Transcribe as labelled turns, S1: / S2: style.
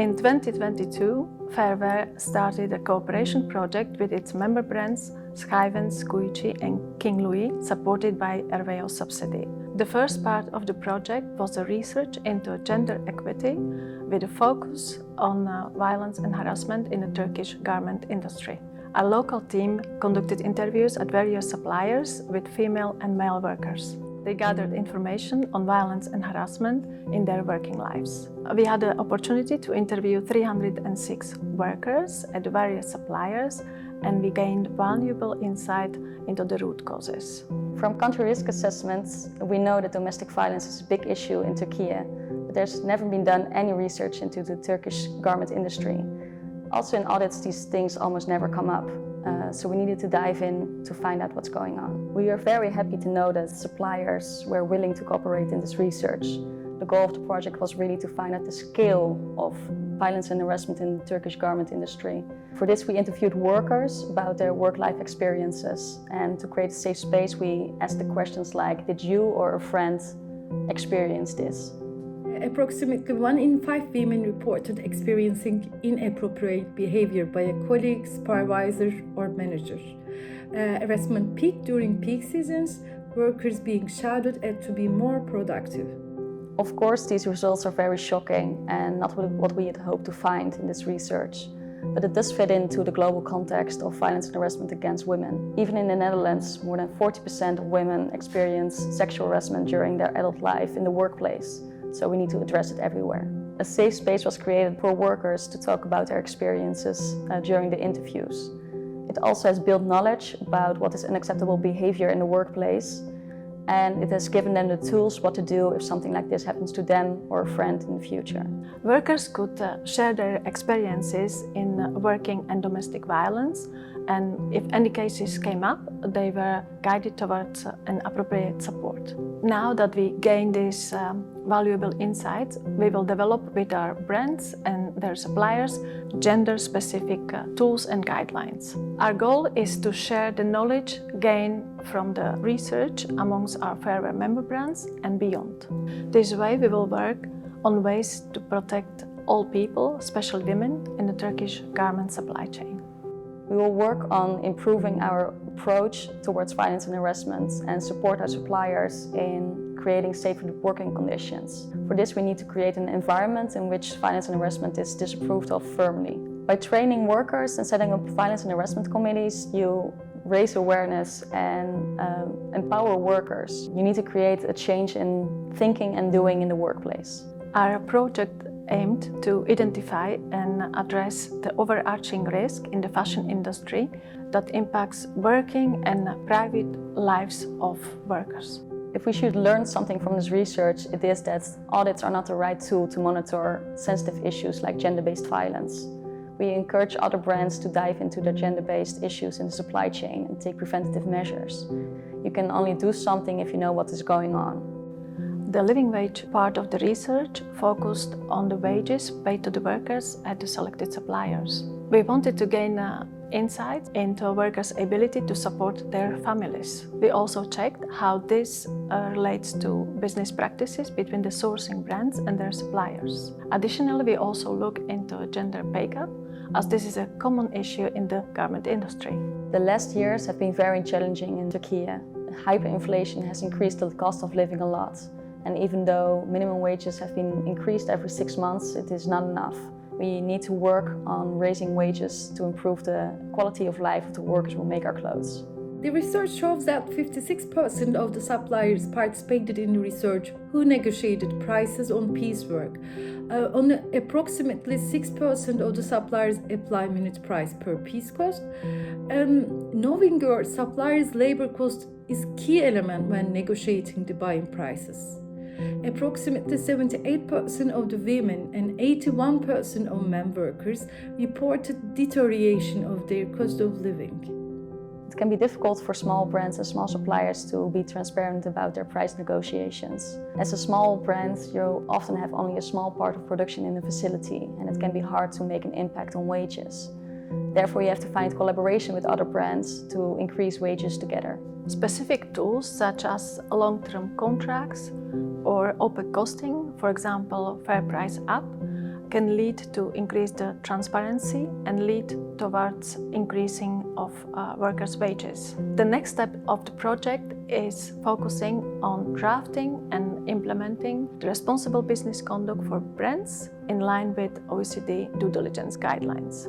S1: In 2022, Fairwear started a cooperation project with its member brands Schijvens, Kuyichi and King Louis, supported by RWO subsidy. The first part of the project was a research into gender equity with a focus on violence and harassment in the Turkish garment industry. A local team conducted interviews at various suppliers with female and male workers. They gathered information on violence and harassment in their working lives. We had the opportunity to interview 306 workers at various suppliers, and we gained valuable insight into the root causes.
S2: From country risk assessments, we know that domestic violence is a big issue in Turkey, but there's never been done any research into the Turkish garment industry. Also in audits, these things almost never come up. So we needed to dive in to find out what's going on. We are very happy to know that suppliers were willing to cooperate in this research. The goal of the project was really to find out the scale of violence and harassment in the Turkish garment industry. For this, we interviewed workers about their work-life experiences, and to create a safe space, we asked the questions like, did you or a friend experience this?
S3: Approximately 1 in 5 women reported experiencing inappropriate behavior by a colleague, supervisor, or manager. Harassment peaked during peak seasons, workers being shouted at to be more productive.
S2: Of course, these results are very shocking and not what we had hoped to find in this research. But it does fit into the global context of violence and harassment against women. Even in the Netherlands, more than 40% of women experience sexual harassment during their adult life in the workplace. So we need to address it everywhere. A safe space was created for workers to talk about their experiences during the interviews. It also has built knowledge about what is unacceptable behavior in the workplace, and it has given them the tools what to do if something like this happens to them or a friend in the future.
S1: Workers could share their experiences in working and domestic violence, and if any cases came up, they were guided towards an appropriate support. Now that we gain these valuable insights, we will develop with our brands and their suppliers gender-specific tools and guidelines. Our goal is to share the knowledge gained from the research amongst our Fairwear member brands and beyond. This way we will work on ways to protect all people, especially women, in the Turkish garment supply chain.
S2: We will work on improving our approach towards violence and harassment and support our suppliers in creating safer working conditions. For this, we need to create an environment in which violence and harassment is disapproved of firmly. By training workers and setting up violence and harassment committees, you raise awareness and empower workers. You need to create a change in thinking and doing in the workplace.
S1: Our project aimed to identify and address the overarching risk in the fashion industry that impacts working and private lives of workers.
S2: If we should learn something from this research, it is that audits are not the right tool to monitor sensitive issues like gender-based violence. We encourage other brands to dive into the gender-based issues in the supply chain and take preventative measures. You can only do something if you know what is going on.
S1: The living wage part of the research focused on the wages paid to the workers at the selected suppliers. We wanted to gain insight into workers' ability to support their families. We also checked how this relates to business practices between the sourcing brands and their suppliers. Additionally, we also look into gender pay gap, as this is a common issue in the garment industry.
S2: The last years have been very challenging in Turkey. Hyperinflation has increased the cost of living a lot. And even though minimum wages have been increased every 6 months, it is not enough. We need to work on raising wages to improve the quality of life of the workers who make our clothes.
S3: The research shows that 56% of the suppliers participated in the research who negotiated prices on piecework. Only approximately 6% of the suppliers apply minute price per piece cost. Knowing your supplier's labor cost is key element when negotiating the buying prices. Approximately 78% of the women and 81% of men workers reported deterioration of their cost of living.
S2: It can be difficult for small brands and small suppliers to be transparent about their price negotiations. As a small brand, you often have only a small part of production in the facility, and it can be hard to make an impact on wages. Therefore, you have to find collaboration with other brands to increase wages together.
S1: Specific tools such as long-term contracts or open costing, for example, Fair Price App, can lead to increased transparency and lead towards increasing of workers' wages. The next step of the project is focusing on drafting and implementing the responsible business conduct for brands in line with OECD due diligence guidelines.